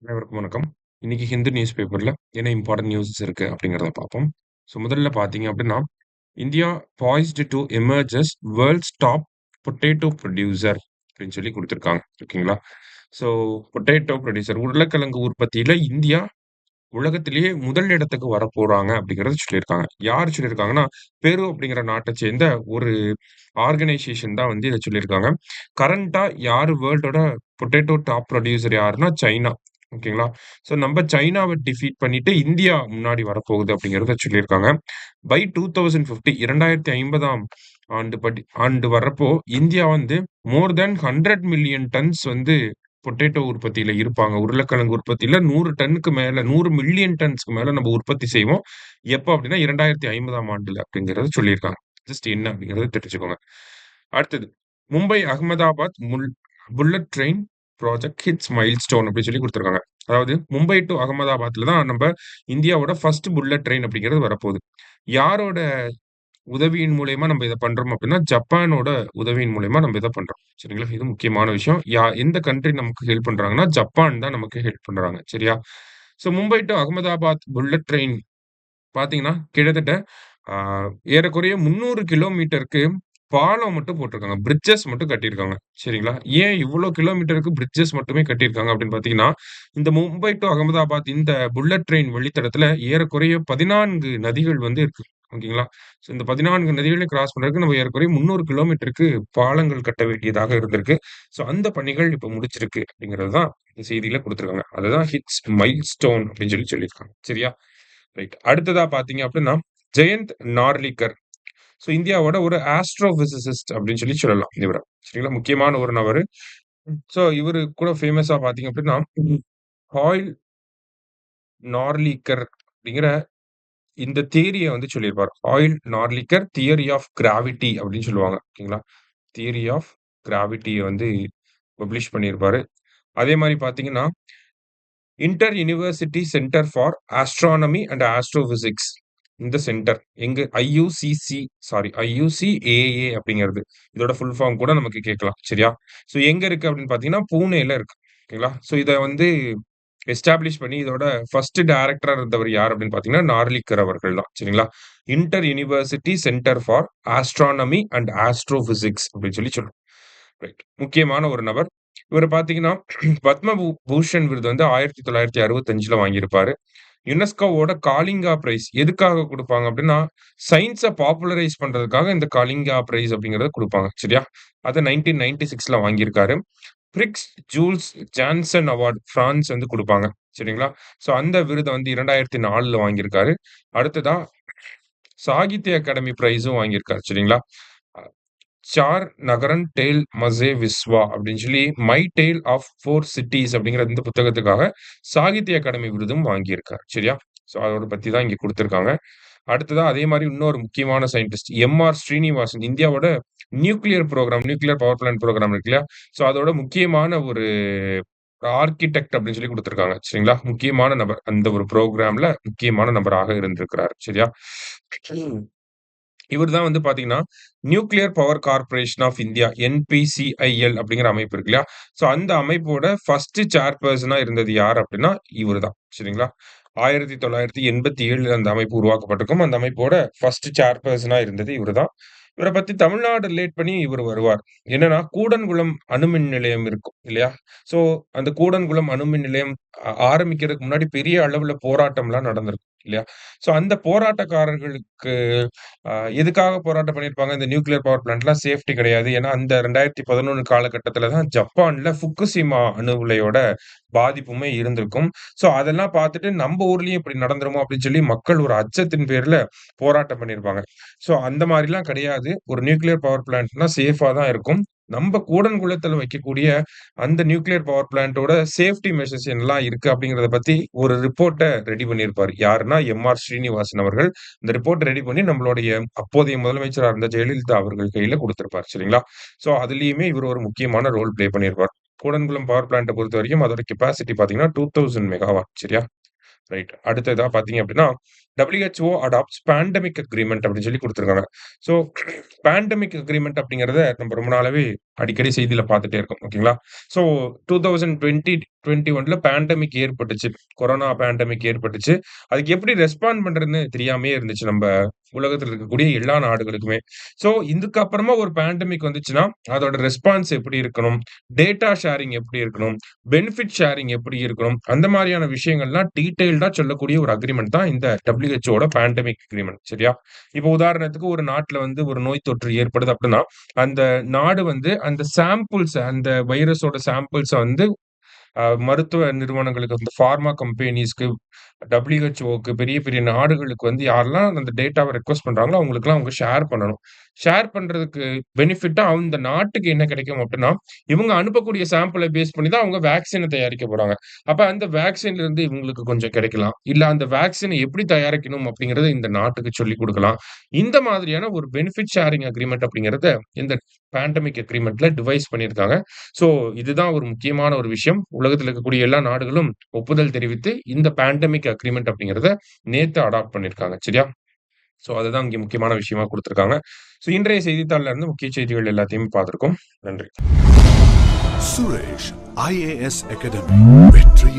அனைவருக்கும் வணக்கம். இன்னைக்கு ஹிந்து நியூஸ் பேப்பர்ல என்ன இம்பார்ட்டன்ட் நியூஸஸ் இருக்கு அப்படிங்கிறத பார்ப்போம். முதல்ல பார்த்தீங்க அப்படின்னா, India poised to emerge as world's top potato producer அப்படின்னு சொல்லி குடுத்துருக்காங்க. ஓகேங்களா? ஸோ பொட்டேட்டோ ப்ரொடியூசர் உருளைக்கிழங்கு உற்பத்தியில இந்தியா உலகத்திலேயே முதல் இடத்துக்கு வரப்போறாங்க அப்படிங்கிறத சொல்லியிருக்காங்க. யார் சொல்லியிருக்காங்கன்னா, பெரு அப்படிங்கிற நாட்ட சேர்ந்த ஒரு ஆர்கனைசேஷன் தான் வந்து இத சொல்லியிருக்காங்க. கரண்ட்டா யாரு வேர்ல்டோட பொட்டேட்டோ டாப் ப்ரொடியூசர் யாருன்னா சைனா. ஓகேங்களா? ஸோ நம்ப சைனாவ டிஃபீட் பண்ணிட்டு இந்தியா முன்னாடி வரப்போகுது அப்படிங்கிறத சொல்லியிருக்காங்க. பை 2050 2050ஆம் ஆண்டு வர்றப்போ, இந்தியா வந்து மோர் தென் 100 மில்லியன் டன்ஸ் வந்து பொட்டேட்டோ உற்பத்தியில இருப்பாங்க. உருளைக்கிழங்கு உற்பத்தியில 100 டன்னுக்கு மேல 100 மில்லியன் டன்ஸ்க்கு மேல நம்ம உற்பத்தி செய்வோம். எப்ப அப்டின்னா 2050ஆம் ஆண்டுல அப்டிங்கிறத சொல்லியிருக்காங்க. ஜஸ்ட் என்ன அப்டிங்கிறத தெரிஞ்சுக்கோங்க. அடுத்தது Mumbai Ahmedabad bullet train project hits milestone அப்டின்னு சொல்லி குடுத்துருக்காங்க. அதாவது மும்பை டூ அகமதாபாத்ல தான் நம்ப இந்தியாவோட ஃபர்ஸ்ட் புல்லட் ட்ரெயின் அப்டிங்கிறது வரப்போது. யாரோட உதவியின் மூலியமா நம்ம இத பண்றோம் அப்டின்னா, ஜப்பானோட உதவியின் மூலியமா நம்ம இத பண்றோம். சரிங்களா? இது முக்கியமான விஷயம். எந்த கண்ட்ரி நமக்கு ஹெல்ப் பண்றாங்கன்னா, ஜப்பான் தான் நமக்கு ஹெல்ப் பண்றாங்க. சரியா? Mumbai to Ahmedabad bullet train பார்த்தீங்கன்னா, கிட்டத்தட்ட ஆ ஏறக்குறைய 300 கிலோமீட்டருக்கு பாலம் மட்டும் போட்டிருக்காங்க. பிரிட்ஜஸ் மட்டும் கட்டியிருக்காங்க. சரிங்களா? ஏன் இவ்ளோ கிலோமீட்டருக்கு பிரிட்ஜஸ் மட்டுமே கட்டியிருக்காங்க அப்படின்னு பார்த்தீங்கன்னா, இந்த மும்பை டூ அகமதாபாத் இந்த புல்லட் ட்ரெயின் வழித்தடத்துல ஏறக்குறைய 14 நதிகள் வந்து இருக்கு. ஓகேங்களா? இந்த 14 நதிகளையும் கிராஸ் பண்றதுக்கு நம்ம ஏறக்குறைய 300 கிலோமீட்டருக்கு பாலங்கள் கட்ட வேண்டியதாக இருந்திருக்கு. அந்த பணிகள் இப்ப முடிச்சிருக்கு அப்படிங்கிறது தான் இந்த செய்தியில குடுத்திருக்காங்க. அதுதான் ஹிட்ஸ் மைல்ஸ்டோன் அப்படின்னு சொல்லியிருக்காங்க. சரியா? ரைட். அடுத்ததா பார்த்தீங்க அப்படின்னா, ஜெயந்த் நார்லிக்கர். இந்தியாவோட ஒரு ஆஸ்ட்ரோபிசிசிஸ்ட் அப்படின்னு சொல்லலாம் இவர. சரிங்களா? முக்கியமான ஒரு நபரு. இவரு கூட ஃபேமஸா பார்த்தீங்க அப்படின்னா, ஹாயில் நார்லிக்கர் அப்படிங்கிற இந்த தியரிய வந்து சொல்லியிருப்பார். Oil Narlikar theory of gravity அப்படின்னு சொல்லுவாங்க. ஓகேங்களா? தியரி ஆஃப் கிராவிட்டிய வந்து பப்ளிஷ் பண்ணியிருப்பாரு. அதே மாரி பார்த்தீங்கன்னா, inter university centre for astronomy and astrophysics. இந்த சென்டர் எங்க ஐயுசிஏஏ அப்படிங்கிறது. இதோட ஃபுல் ஃபார்ம் கூட நமக்கு கேட்கலாம். சரியா? எங்க இருக்கு அப்படின்னு பார்த்தீங்கன்னா, பூனேல இருக்கு. ஓகேங்களா? இத வந்து எஸ்டாப்ளிஷ் பண்ணி இதோட ஃபர்ஸ்ட் டைரக்டரா இருந்தவர் யார் அப்படின்னு பார்த்தீங்கன்னா, நார்லிக்கர் அவர்கள் தான். சரிங்களா? Inter university centre for astronomy and astrophysics அப்படின்னு சொல்றோம். ரைட். முக்கியமான ஒரு நபர். இவர பார்த்தீங்கன்னா, பத்ம பூஷன் விருது வந்து 1965ல வாங்கியிருப்பாரு. யுனெஸ்கோவோட காலிங்கா பிரைஸ் எதுக்காக குடுப்பாங்க அப்டின்னா, சயன்ஸ பாப்புலரைஸ் பண்றதுக்காக இந்த காலிங்கா பிரைஸ் அப்டிங்கிறத குடுப்பாங்க. சரியா? அத 1996ல வாங்கியிருக்காரு. Prix Jules Janssen award France வந்து குடுப்பாங்க. சரிங்களா? அந்த விருத வந்து 2004ல வாங்கியிருக்காரு. அடுத்ததா சாகித்ய அகாடமி பிரைஸும் வாங்கியிருக்காரு. சரிங்களா? அ சார் நகரன் டேல் மஸே விஸ்வா அப்படின்னு சொல்லி மை டேல் ஆஃப் 4 சிட்டீஸ் அப்படிங்கிற இந்த புத்தகத்துக்காக சாகித்ய அகாடமி விருதும் வாங்கியிருக்கார். சரியா? அவர பத்தி தான் இங்க குடுத்திருக்காங்க. அடுத்ததா அதே மாரி இன்னொரு முக்கியமான சயின்டிஸ்ட் எம்.ஆர். ஸ்ரீனிவாசன். இந்தியாவோட நியூக்ளியர் பவர் பிளான்ட் புரோகிராம் இருக்கு இல்லையா? அதோட முக்கியமான ஒரு ஆர்க்கிடெக்ட் அப்படின்னு சொல்லி குடுத்திருக்காங்க. சரிங்களா? முக்கியமான நபர். அந்த ஒரு புரோகிராம்ல முக்கியமான நபராக இருந்திருக்கிறார். சரியா? இவர் தான் வந்து பார்த்தீங்கன்னா, nuclear power corporation of India NPCIL அப்படிங்கிற அமைப்பு இருக்கு இல்லையா? அந்த அமைப்போட ஃபர்ஸ்ட் சேர்பெர்சனா இருந்தது யார் அப்படின்னா, இவரு தான். சரிங்களா? 1987ல அந்த அமைப்பு உருவாக்கப்பட்டிருக்கும். அந்த அமைப்போட ஃபர்ஸ்ட் சேர்பெர்சனா இருந்தது இவரு தான். இவர பத்தி தமிழ்நாடு ரிலேட் பண்ணி இவரு வருவார். என்னன்னா, கூடன்குளம் அணுமின் நிலையம் இருக்கும் இல்லையா? ஸோ அந்த கூடன்குளம் அணுமின் நிலையம் ஆரம்பிக்கிறதுக்கு முன்னாடி பெரிய அளவுல போராட்டம்லாம் நடந்திருக்கும் இல்லையா? அந்த போராட்டக்காரர்களுக்கு அ எதுக்காக போராட்டம் பண்ணியிருப்பாங்க? இந்த நியூக்ளியர் பவர் பிளான்ட்லாம் சேஃப்டி கிடையாது. ஏன்னா, அந்த 2011 காலகட்டத்தில தான் ஜப்பான்ல ஃபுக்குஷிமா அணு உலையோட பாதிப்புமே இருந்திருக்கும். அதெல்லாம் பார்த்துட்டு நம்ப ஊர்லயும் இப்படி நடந்துருமோ அப்படின்னு சொல்லி மக்கள் ஒரு அச்சத்தின் பேர்ல போராட்டம் பண்ணியிருப்பாங்க. அந்த மாரிலாம் கிடையாது. ஒரு நியூக்ளியர் பவர் பிளான்ட்னா சேஃபா தான் இருக்கும். நம்ப கூடன்குளத்தில வைக்கக்கூடிய அந்த நியூக்ளியர் பவர் பிளான்ட்டோட சேஃப்டி மெஷர்ஸ் என்னலாம் இருக்கு அப்படிங்கிறத பத்தி ஒரு ரிப்போர்ட்ட ரெடி பண்ணியிருப்பாரு. யாருன்னா, எம்.ஆர். ஸ்ரீனிவாசன் அவர்கள். இந்த ரிப்போர்ட் ரெடி பண்ணி நம்மளுடைய அப்போதைய முதலமைச்சரா இருந்த ஜெயலலிதா அவர்கள் கையில குடுத்திருப்பார். சரிங்களா? அதிலயுமே இவரு ஒரு முக்கியமான ரோல் ப்ளே பண்ணியிருப்பார். கூடன்குளம் பவர் பிளான்ட்ட பொறுத்தவரைக்கும் அதோட கெப்பாசிட்டி பார்த்தீங்கன்னா, 2000 மெகாவாட் சரியா? ரைட். அடுத்ததா பார்த்தீங்க அப்படின்னா, WHO அடாப்ட்ஸ் பேண்டமிக் அக்ரீமெண்ட் அப்படின்னு சொல்லி குடுத்துருக்காங்க. ஸோ பேண்டமிக் அக்ரீமெண்ட் அப்படிங்கிறத நம்ம ரொம்ப நாளாவே அடிக்கடி செய்தியில பார்த்துட்டே இருக்கோம். ஓகேங்களா? ஸோ 2020, 21ல பேண்டமிக் ஏற்பட்டுச்சு. கொரோனா பேண்டமிக் ஏற்பட்டுச்சு. அதுக்கு எப்படி ரெஸ்பாண்ட் பண்றதுன்னு தெரியாமயே இருந்துச்சு நம்ப உலகத்துல இருக்கக்கூடிய எல்லா நாடுகளுக்குமே. ஸோ இதுக்கப்புறமா ஒரு பேண்டமிக் வந்துச்சுன்னா, அதோட ரெஸ்பான்ஸ் எப்படி இருக்கணும்? டேட்டா ஷேரிங் எப்படி இருக்கணும்? பெனிஃபிட் ஷேரிங் எப்படி இருக்கணும்? அந்த மாரியான விஷயங்கள்லாம் டீட்டெயில்டா சொல்லக்கூடிய ஒரு அக்ரீமெண்ட் தான் இந்த WHOட பேண்டமிக் அக்ரீமெண்ட். சரியா? இப்போ உதாரணத்துக்கு ஒரு நாட்ல வந்து ஒரு நோய் தொற்று ஏற்படுது அப்டின்னா, அந்த நாடு வந்து அந்த சாம்பிள்ஸ அந்த வைரஸோட சாம்பிள்ஸ வந்து மருத்துவ நிறுவனங்களுக்கு, இந்த பார்மா கம்பெனிஸ்க்கு, WHOக்கு பெரிய பெரிய நாடுகளுக்கு வந்து யாரெல்லாம் அந்த டேட்டாவ ரெக்வெஸ்ட் பண்றாங்களோ, அவங்களுக்கெல்லாம் அவங்க ஷேர் பண்ணணும். ஷேர் பண்றதுக்கு பெனிஃபிட்டா அந்த நாட்டுக்கு என்ன கிடைக்கும் அப்டின்னா, இவங்க அனுப்பக்கூடிய சாம்பிள பேஸ் பண்ணி தான் அவங்க வேக்சின தயாரிக்க போறாங்க. அப்ப அந்த வேக்சின்ல இருந்து இவங்களுக்கு கொஞ்சம் கிடைக்கலாம். இல்ல அந்த வேக்சின எப்படி தயாரிக்கணும் அப்படிங்கிறத இந்த நாட்டுக்கு சொல்லிக் குடுக்கலாம். இந்த மாதிரியான ஒரு பெனிஃபிட் ஷேரிங் அக்ரீமெண்ட் அப்படிங்கிறத இந்த பேண்டமிக் அக்ரீமெண்ட்ல டிவைஸ் பண்ணியிருக்காங்க. ஸோ இதுதான் ஒரு முக்கியமான ஒரு விஷயம். உலகத்துல இருக்கக்கூடிய எல்லா நாடுகளும் ஒப்புதல் தெரிவித்து, இந்த பேண்டமிக் அக்ரீமெண்ட் அப்படிங்கிறத நேத்து அடாப்ட் பண்ணியிருக்காங்க. சரியா? ஸோ அதுதான் இங்க முக்கியமான விஷயமா குடுத்திருக்காங்க. ஸோ இன்றைய செய்தித்தாள்ல இருந்து முக்கிய செய்திகள் எல்லாத்தையுமே பார்த்திருக்கோம். நன்றி. சுரேஷ் IAS அகாடமி வெற்றி